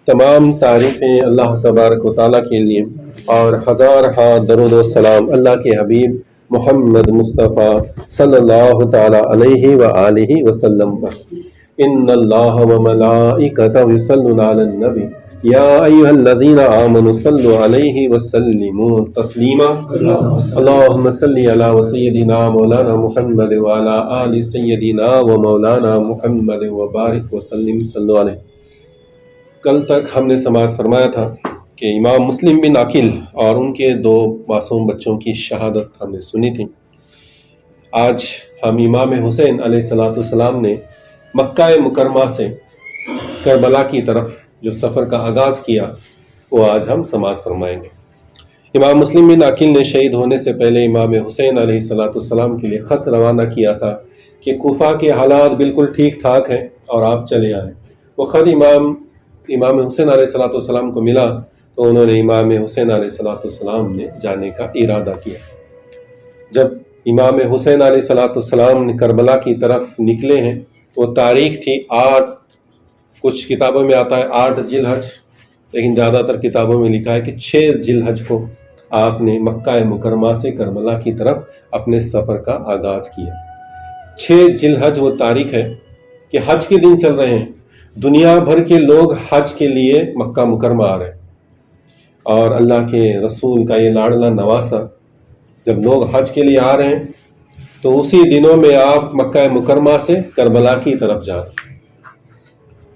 تمام تعریفیں اللہ تبارک و تعالیٰ کے لیے، اور ہزار درود و سلام اللہ کے حبیب محمد مصطفیٰ صلی اللہ تعالیٰ علیہ وآلہ وسلم پر۔ ان اللہ و ملائکتہ یصلون علی النبی یا ایھا الذین آمنوا صلوا علیہ وسلموا تسلیما۔ اللہم صلی علی سیدنا مولانا محمد وعلی آل سیدنا و مولانا محمد وبارک وسلم صلوا علیہ۔ کل تک ہم نے سماعت فرمایا تھا کہ امام مسلم بن عقیل اور ان کے دو معصوم بچوں کی شہادت ہم نے سنی تھی۔ آج ہم امام حسین علیہ السلام نے مکہ مکرمہ سے کربلا کی طرف جو سفر کا آغاز کیا وہ آج ہم سماعت فرمائیں گے۔ امام مسلم بن عقیل نے شہید ہونے سے پہلے امام حسین علیہ السلام کے لیے خط روانہ کیا تھا کہ کوفہ کے حالات بالکل ٹھیک ٹھاک ہیں اور آپ چلے آئیں۔ وہ خط امام حسین علیہ السلام کو ملا تو انہوں نے امام حسین علیہ السلام نے جانے کا ارادہ کیا۔ جب امام حسین علیہ السلام کربلا کی طرف نکلے ہیں تو وہ تاریخ تھی 8، کچھ کتابوں میں آتا ہے 8 ذی الحج، لیکن زیادہ تر کتابوں میں لکھا ہے کہ 6 ذی الحج کو آپ نے مکہ مکرمہ سے کربلا کی طرف اپنے سفر کا آغاز کیا۔ 6 ذی الحج وہ تاریخ ہے کہ حج کے دن چل رہے ہیں، دنیا بھر کے لوگ حج کے لیے مکہ مکرمہ آ رہے ہیں، اور اللہ کے رسول کا یہ لاڈلا نواسا جب لوگ حج کے لیے آ رہے ہیں تو اسی دنوں میں آپ مکہ مکرمہ سے کربلا کی طرف جا رہے ہیں۔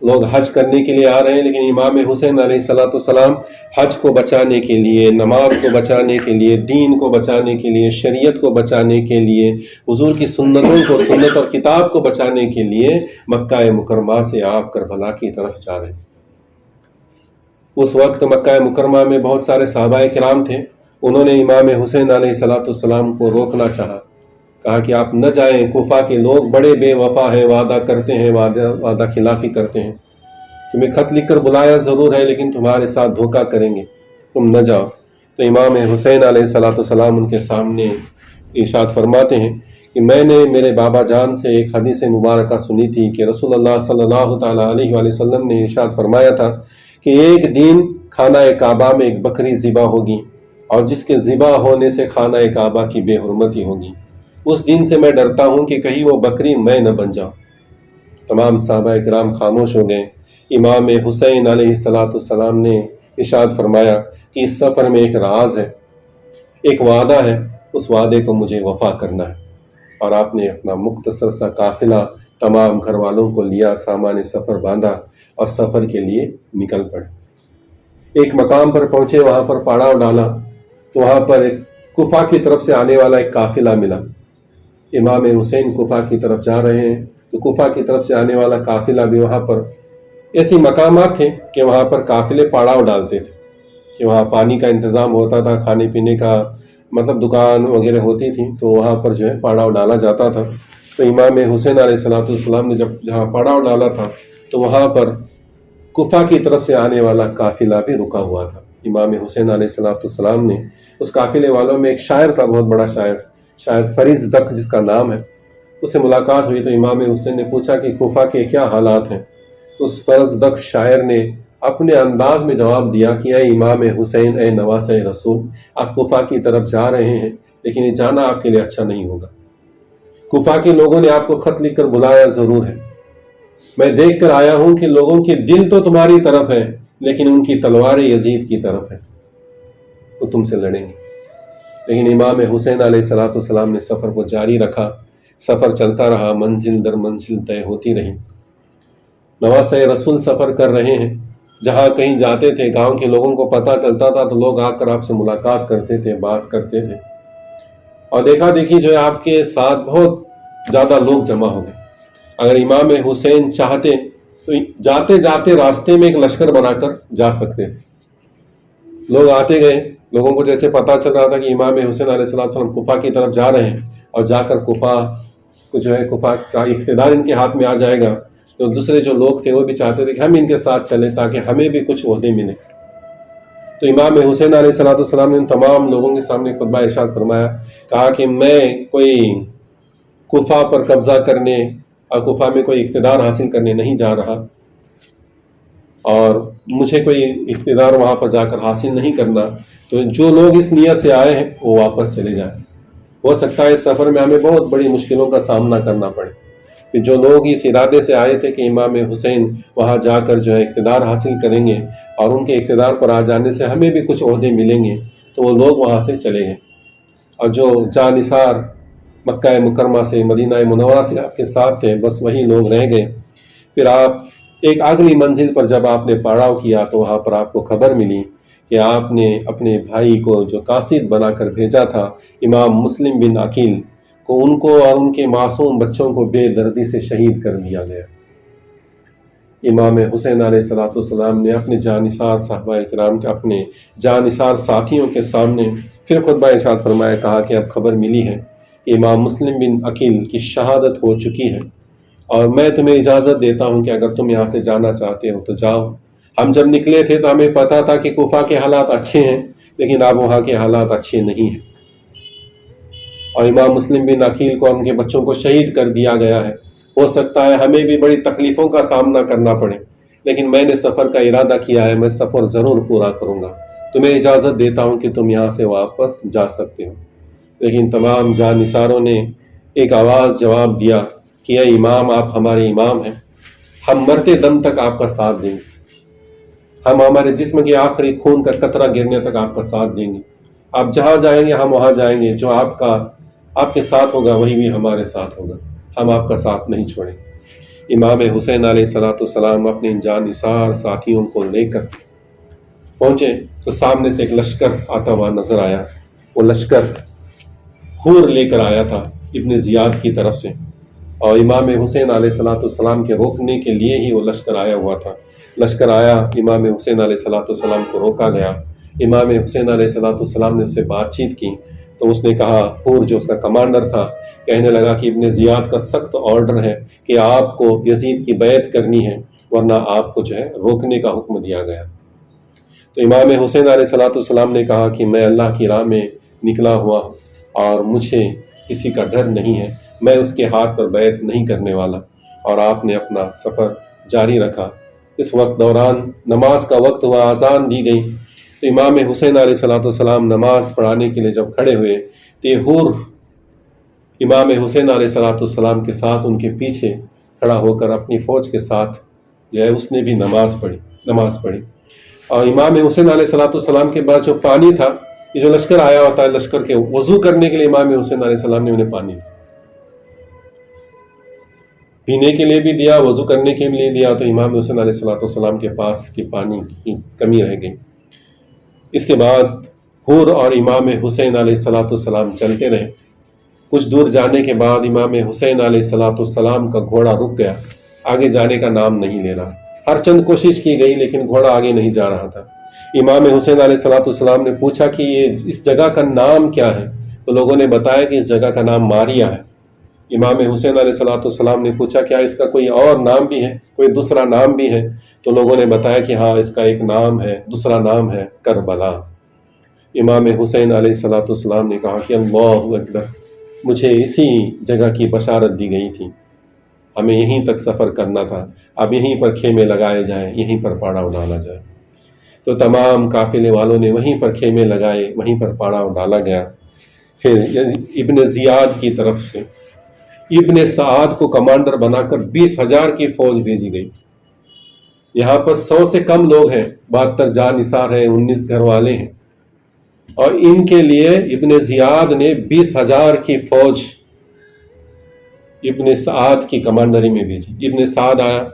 لوگ حج کرنے کے لیے آ رہے ہیں، لیکن امام حسین علیہ السلام حج کو بچانے کے لیے، نماز کو بچانے کے لیے، دین کو بچانے کے لیے، شریعت کو بچانے کے لیے، حضور کی سنتوں کو، سنت اور کتاب کو بچانے کے لیے مکہ مکرمہ سے آپ کربلا کی طرف جا رہے ہیں۔ اس وقت مکہ مکرمہ میں بہت سارے صحابہ کرام تھے، انہوں نے امام حسین علیہ السلام کو روکنا چاہا، کہا کہ آپ نہ جائیں، کوفہ کے لوگ بڑے بے وفا ہیں، وعدہ کرتے ہیں، وعدہ خلافی کرتے ہیں، تمہیں خط لکھ کر بلایا ضرور ہے لیکن تمہارے ساتھ دھوکہ کریں گے، تم نہ جاؤ۔ تو امام حسین علیہ السلام ان کے سامنے ارشاد فرماتے ہیں کہ میں نے میرے بابا جان سے ایک حدیث مبارکہ سنی تھی کہ رسول اللہ صلی اللہ تعالیٰ علیہ وآلہ وسلم نے ارشاد فرمایا تھا کہ ایک دن خانہ کعبہ میں ایک بکری ذبح ہوگی، اور جس کے ذبح ہونے سے خانہ کعبہ کی بے حرمتی ہوگی۔ اس دن سے میں ڈرتا ہوں کہ کہیں وہ بکری میں نہ بن جاؤں۔ تمام صحابہ کرام خاموش ہو گئے۔ امام حسین علیہ السلام نے ارشاد فرمایا کہ اس سفر میں ایک راز ہے، ایک وعدہ ہے، اس وعدے کو مجھے وفا کرنا ہے۔ اور آپ نے اپنا مختصر سا قافلہ تمام گھر والوں کو لیا، سامان سفر باندھا اور سفر کے لیے نکل پڑے۔ ایک مقام پر پہنچے، وہاں پر پڑاؤ ڈالا تو وہاں پر ایک کوفہ کی طرف سے آنے والا ایک قافلہ ملا۔ امام حسین کوفہ کی طرف جا رہے ہیں تو کوفہ کی طرف سے آنے والا قافلہ بھی، وہاں پر ایسی مقامات تھے کہ وہاں پر قافلے پڑاؤ ڈالتے تھے، کہ وہاں پانی کا انتظام ہوتا تھا، کھانے پینے کا مطلب دکان وغیرہ ہوتی تھی، تو وہاں پر جو ہے پڑاؤ ڈالا جاتا تھا۔ تو امام حسین علیہ السلام نے جہاں پڑاؤ ڈالا تھا تو وہاں پر کوفہ کی طرف سے آنے والا قافلہ بھی رکا ہوا تھا۔ امام حسین علیہ السلام نے اس قافلے والوں میں ایک شاعر تھا، بہت بڑا شاعر فریز دق جس کا نام ہے، اس سے ملاقات ہوئی تو امام حسین نے پوچھا کہ کوفہ کے کیا حالات ہیں؟ اس فرز دق شاعر نے اپنے انداز میں جواب دیا کہ اے امام حسین، اے نواسہ رسول، آپ کوفہ کی طرف جا رہے ہیں لیکن یہ جانا آپ کے لیے اچھا نہیں ہوگا۔ کوفہ کے لوگوں نے آپ کو خط لکھ کر بلایا ضرور ہے، میں دیکھ کر آیا ہوں کہ لوگوں کے دل تو تمہاری طرف ہے لیکن ان کی تلواریں یزید کی طرف ہے، وہ تم سے لڑیں گے۔ لیکن امام حسین علیہ السلام نے سفر کو جاری رکھا، سفر چلتا رہا، منزل در منزل طے ہوتی رہی۔ نواسہ رسول سفر کر رہے ہیں، جہاں کہیں جاتے تھے گاؤں کے لوگوں کو پتہ چلتا تھا تو لوگ آ کر آپ سے ملاقات کرتے تھے، بات کرتے تھے، اور دیکھا دیکھی جو ہے آپ کے ساتھ بہت زیادہ لوگ جمع ہو گئے۔ اگر امام حسین چاہتے تو جاتے جاتے راستے میں ایک لشکر بنا کر جا سکتے تھے۔ لوگ آتے گئے، لوگوں کو جیسے پتہ چل رہا تھا کہ امام حسین علیہ السلام کوفہ کی طرف جا رہے ہیں اور جا کر کوفہ جو ہے کوفہ کا اقتدار ان کے ہاتھ میں آ جائے گا، تو دوسرے جو لوگ تھے وہ بھی چاہتے تھے کہ ہم ان کے ساتھ چلیں تاکہ ہمیں بھی کچھ عہدے ملیں۔ تو امام حسین علیہ السلام نے ان تمام لوگوں کے سامنے خطبہ ارشاد فرمایا، کہا کہ میں کوئی کوفہ پر قبضہ کرنے اور کوفہ میں کوئی اقتدار حاصل کرنے نہیں جا رہا، اور مجھے کوئی اقتدار وہاں پر جا کر حاصل نہیں کرنا، تو جو لوگ اس نیت سے آئے ہیں وہ واپس چلے جائیں۔ ہو سکتا ہے اس سفر میں ہمیں بہت بڑی مشکلوں کا سامنا کرنا پڑے، کہ جو لوگ اس ارادے سے آئے تھے کہ امام حسین وہاں جا کر جو ہے اقتدار حاصل کریں گے اور ان کے اقتدار پر آ جانے سے ہمیں بھی کچھ عہدے ملیں گے، تو وہ لوگ وہاں سے چلے گئے، اور جو جانثار مکہ مکرمہ سے مدینہ منورہ سے آپ کے ساتھ تھے بس وہی لوگ رہ گئے۔ پھر آپ ایک اگلی منزل پر جب آپ نے پڑاؤ کیا تو وہاں پر آپ کو خبر ملی کہ آپ نے اپنے بھائی کو جو قاصد بنا کر بھیجا تھا امام مسلم بن عقیل کو، ان کو اور ان کے معصوم بچوں کو بے دردی سے شہید کر دیا گیا۔ امام حسین علیہ الصلوۃ والسلام نے اپنے جانثار صحابہ کرام کے اپنے جانثار ساتھیوں کے سامنے پھر خطبہ ارشاد فرمایا، کہا کہ اب خبر ملی ہے کہ امام مسلم بن عقیل کی شہادت ہو چکی ہے، اور میں تمہیں اجازت دیتا ہوں کہ اگر تم یہاں سے جانا چاہتے ہو تو جاؤ۔ ہم جب نکلے تھے تو ہمیں پتا تھا کہ کوفہ کے حالات اچھے ہیں، لیکن اب وہاں کے حالات اچھے نہیں ہیں، اور امام مسلم بن عقیل کو ان کے بچوں کو شہید کر دیا گیا ہے۔ ہو سکتا ہے ہمیں بھی بڑی تکلیفوں کا سامنا کرنا پڑے، لیکن میں نے سفر کا ارادہ کیا ہے، میں سفر ضرور پورا کروں گا، تمہیں اجازت دیتا ہوں کہ تم یہاں سے واپس جا سکتے ہو۔ لیکن تمام جانثاروں نے ایک آواز جواب دیا کہ اے امام، آپ ہمارے امام ہیں، ہم مرتے دم تک آپ کا ساتھ دیں گے، ہم ہمارے جسم کے آخری خون کا قطرہ گرنے تک آپ کا ساتھ دیں گے، آپ جہاں جائیں گے ہم وہاں جائیں گے، جو آپ کے ساتھ ہوگا وہی بھی ہمارے ساتھ ہوگا، ہم آپ کا ساتھ نہیں چھوڑیں گے۔ امام حسین علیہ الصلوۃ والسلام اپنے جانثار ساتھیوں کو لے کر پہنچے تو سامنے سے ایک لشکر آتا ہوا نظر آیا۔ وہ لشکر حور لے کر آیا تھا ابن زیاد کی طرف سے، اور امام حسین علیہ الصلوۃ والسلام کے روکنے کے لیے ہی وہ لشکر آیا ہوا تھا۔ لشکر آیا، امام حسین علیہ الصلوۃ والسلام کو روکا گیا۔ امام حسین علیہ الصلوۃ والسلام نے اس سے بات چیت کی تو اس نے کہا، حور جو اس کا کمانڈر تھا کہنے لگا کہ ابن زیاد کا سخت آرڈر ہے کہ آپ کو یزید کی بیعت کرنی ہے، ورنہ آپ کو جو ہے روکنے کا حکم دیا گیا۔ تو امام حسین علیہ الصلوۃ والسلام نے کہا کہ میں اللہ کی راہ میں نکلا ہوا ہوں اور مجھے کسی کا ڈر نہیں ہے، میں اس کے ہاتھ پر بیعت نہیں کرنے والا، اور آپ نے اپنا سفر جاری رکھا۔ اس وقت دوران نماز کا وقت ہوا، اذان دی گئی، تو امام حسین علیہ الصلوۃ والسلام نماز پڑھانے کے لیے جب کھڑے ہوئے تو یہ حور امام حسین علیہ الصلوۃ والسلام کے ساتھ ان کے پیچھے کھڑا ہو کر اپنی فوج کے ساتھ جو ہے اس نے بھی نماز پڑھی۔ اور امام حسین علیہ الصلوۃ والسلام کے بعد جو پانی تھا، یہ جو لشکر آیا ہوتا ہے، لشکر کے وضو کرنے کے لیے امام حسین علیہ السلام نے انہیں پانی پینے کے لیے بھی دیا، وضو کرنے کے لیے دیا، تو امام حسین علیہ الصلوۃ والسلام کے پاس کی پانی کی کمی رہ گئی۔ اس کے بعد حور اور امام حسین علیہ الصلوۃ والسلام چلتے رہے۔ کچھ دور جانے کے بعد امام حسین علیہ الصلوۃ والسلام کا گھوڑا رک گیا، آگے جانے کا نام نہیں لے رہا۔ ہر چند کوشش کی گئی لیکن گھوڑا آگے نہیں جا رہا تھا۔ امام حسین علیہ الصلوۃ والسلام نے پوچھا کہ اس جگہ کا نام کیا ہے، تو لوگوں نے بتایا کہ اس جگہ کا نام ماریہ ہے۔ امام حسین علیہ الصلوۃ والسلام نے پوچھا کیا اس کا کوئی اور نام بھی ہے، کوئی دوسرا نام بھی ہے، تو لوگوں نے بتایا کہ ہاں اس کا ایک نام ہے، دوسرا نام ہے کربلا۔ امام حسین علیہ الصلوۃ والسلام نے کہا کہ اللہ اکبر، مجھے اسی جگہ کی بشارت دی گئی تھی، ہمیں یہیں تک سفر کرنا تھا، اب یہیں پر خیمے لگائے جائیں، یہیں پر پاڑا ڈالا جائے۔ تو تمام قافلے والوں نے وہیں پر خیمے لگائے، وہیں پر پاڑا ڈالا گیا۔ پھر ابن زیاد کی طرف سے ابن سعد کو کمانڈر بنا کر 20,000 کی فوج بھیجی گئی۔ یہاں پر 100 سے کم لوگ ہیں، 72 جانثار ہیں، 19 گھر والے ہیں، اور ان کے لیے ابن زیاد نے 20,000 کی فوج ابن سعد کی کمانڈری میں بھیجی۔ ابن سعد آیا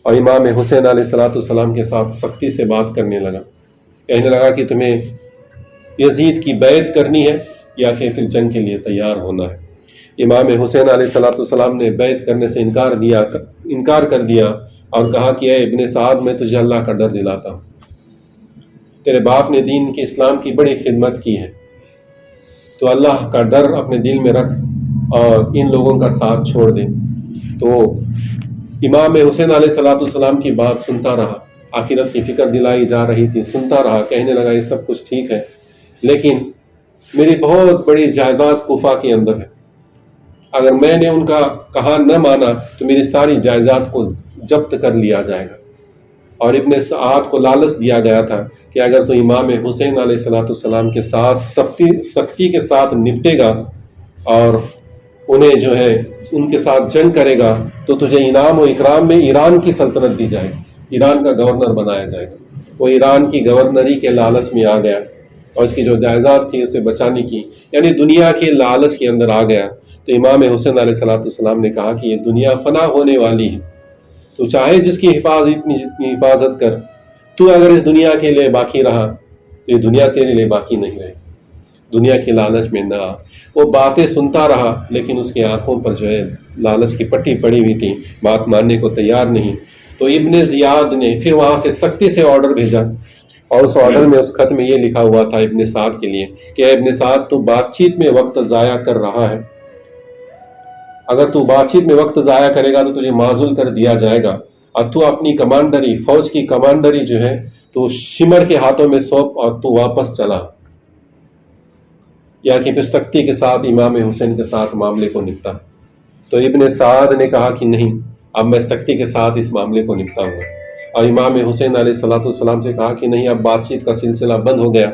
اور امام حسین علیہ الصلوۃ والسلام کے ساتھ سختی سے بات کرنے لگا، کہنے لگا کہ تمہیں یزید کی بیعت کرنی ہے یا کہ پھر جنگ کے لیے تیار ہونا ہے۔ امام حسین علیہ الصلوۃ والسلام نے بیعت کرنے سے انکار کر دیا اور کہا کہ اے ابن سعد، میں تجھے اللہ کا ڈر دلاتا ہوں، تیرے باپ نے دین کے اسلام کی بڑی خدمت کی ہے، تو اللہ کا ڈر اپنے دل میں رکھ اور ان لوگوں کا ساتھ چھوڑ دے۔ تو امام حسین علیہ الصلوۃ والسلام کی بات سنتا رہا، آخرت کی فکر دلائی جا رہی تھی، سنتا رہا، کہنے لگا یہ سب کچھ ٹھیک ہے، لیکن میری بہت بڑی جائیداد کوفہ کے اندر ہے، اگر میں نے ان کا کہا نہ مانا تو میری ساری جائیداد کو ضبط کر لیا جائے گا، اور ابن سعد کو لالچ دیا گیا تھا کہ اگر تو امام حسین علیہ السلام کے ساتھ سختی کے ساتھ نپٹے گا اور انہیں جو ہے ان کے ساتھ جنگ کرے گا تو تجھے انعام و اکرام میں ایران کی سلطنت دی جائے گی، ایران کا گورنر بنایا جائے گا۔ وہ ایران کی گورنری کے لالچ میں آ گیا اور اس کی جو جائیداد تھی اسے بچانے کی، یعنی دنیا کے لالچ کے اندر آ گیا۔ تو امام حسین علیہ السلام نے کہا کہ یہ دنیا فنا ہونے والی ہے، تو چاہے جس کی جتنی حفاظت کر، تو اگر اس دنیا کے لیے باقی رہا تو یہ دنیا تیرے لیے باقی نہیں رہے، دنیا کے لالچ میں نہ آ۔ وہ باتیں سنتا رہا لیکن اس کی آنکھوں پر جو ہے لالچ کی پٹی پڑی ہوئی تھی، بات ماننے کو تیار نہیں۔ تو ابن زیاد نے پھر وہاں سے سختی سے آرڈر بھیجا، اور اس آرڈر میں اس خط میں یہ لکھا ہوا تھا ابن سعد کے لیے کہ اے ابن سعد، تو بات چیت میں وقت ضائع کر رہا ہے، اگر تو بات چیت میں وقت ضائع کرے گا تو تجھے معزول کر دیا جائے گا، اور تو اپنی کمانڈری، فوج کی کمانڈری جو ہے تو شمر کے ہاتھوں میں سونپ اور تو واپس چلا، یا کہ پھر سختی کے ساتھ امام حسین کے ساتھ معاملے کو نپٹا۔ تو ابن سعد نے کہا کہ نہیں، اب میں سختی کے ساتھ اس معاملے کو نپٹاؤں گا، اور امام حسین علیہ السلام سے کہا کہ نہیں، اب بات چیت کا سلسلہ بند ہو گیا،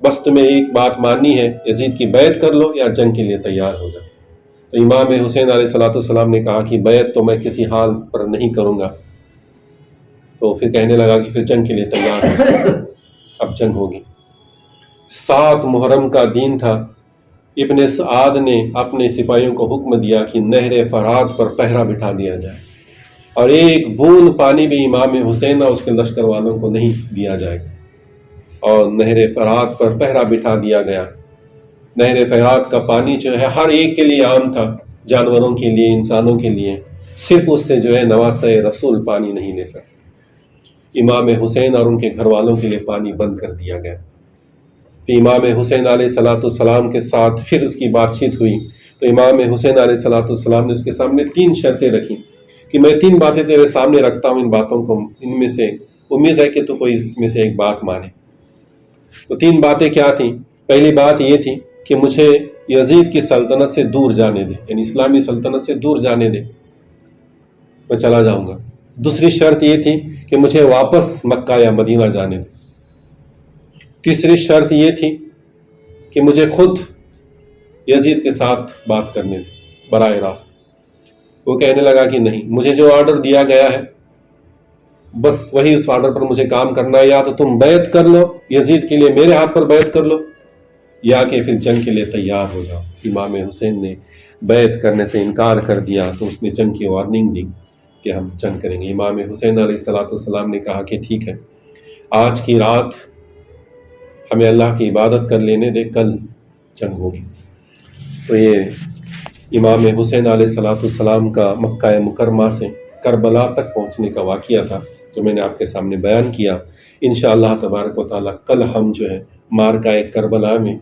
بس تمہیں ایک بات ماننی ہے، یزید کی بیعت کر لو یا جنگ کے لیے تیار ہو جاؤ۔ تو امام حسین علیہ السلام نے کہا کہ بیعت تو میں کسی حال پر نہیں کروں گا۔ تو پھر کہنے لگا کہ پھر جنگ کے لیے تیار ہو، اب جنگ ہوگی۔ 7 محرم کا دن تھا، ابن سعد نے اپنے سپاہیوں کو حکم دیا کہ نہر فرات پر پہرا بٹھا دیا جائے، اور ایک بوند پانی بھی امام حسین اور اس کے لشکر والوں کو نہیں دیا جائے گا، اور نہر فرات پر پہرا بٹھا دیا گیا۔ نہر فرات کا پانی جو ہے ہر ایک کے لیے عام تھا، جانوروں کے لیے، انسانوں کے لیے، صرف اس سے جو ہے نواسۂ رسول پانی نہیں لے سکتے۔ امام حسین اور ان کے گھر والوں کے لیے پانی بند کر دیا گیا۔ پھر امام حسین علیہ السلام کے ساتھ پھر اس کی بات چیت ہوئی، تو امام حسین علیہ السلام نے اس کے سامنے 3 شرطیں رکھی کہ میں 3 باتیں تیرے سامنے رکھتا ہوں، ان باتوں کو، ان میں سے امید ہے کہ تو کوئی اس میں سے ایک بات مانے۔ تو 3 باتیں کیا تھیں؟ پہلی بات یہ تھی کہ مجھے یزید کی سلطنت سے دور جانے دے، یعنی اسلامی سلطنت سے دور جانے دے، میں چلا جاؤں گا۔ دوسری شرط یہ تھی کہ مجھے واپس مکہ یا مدینہ جانے دے۔ تیسری شرط یہ تھی کہ مجھے خود یزید کے ساتھ بات کرنے دے براہ راست۔ وہ کہنے لگا کہ نہیں، مجھے جو آرڈر دیا گیا ہے بس وہی اس آرڈر پر مجھے کام کرنا ہے، یا تو تم بیعت کر لو یزید کے لیے، میرے ہاتھ پر بیعت کر لو، یا کہ پھر جنگ کے لیے تیار ہو جاؤ۔ امام حسین نے بیعت کرنے سے انکار کر دیا تو اس نے جنگ کی وارننگ دی کہ ہم جنگ کریں گے۔ امام حسین علیہ السلام نے کہا کہ ٹھیک ہے، آج کی رات ہمیں اللہ کی عبادت کر لینے دے، کل جنگ ہوگی۔ تو یہ امام حسین علیہ السلام کا مکہ مکرمہ سے کربلا تک پہنچنے کا واقعہ تھا جو میں نے آپ کے سامنے بیان کیا۔ انشاءاللہ تبارک و تعالیٰ کل ہم جو ہے مارکہ کربلا میں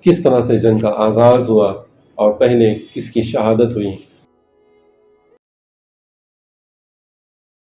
کس طرح سے جنگ کا آغاز ہوا اور پہلے کس کی شہادت ہوئی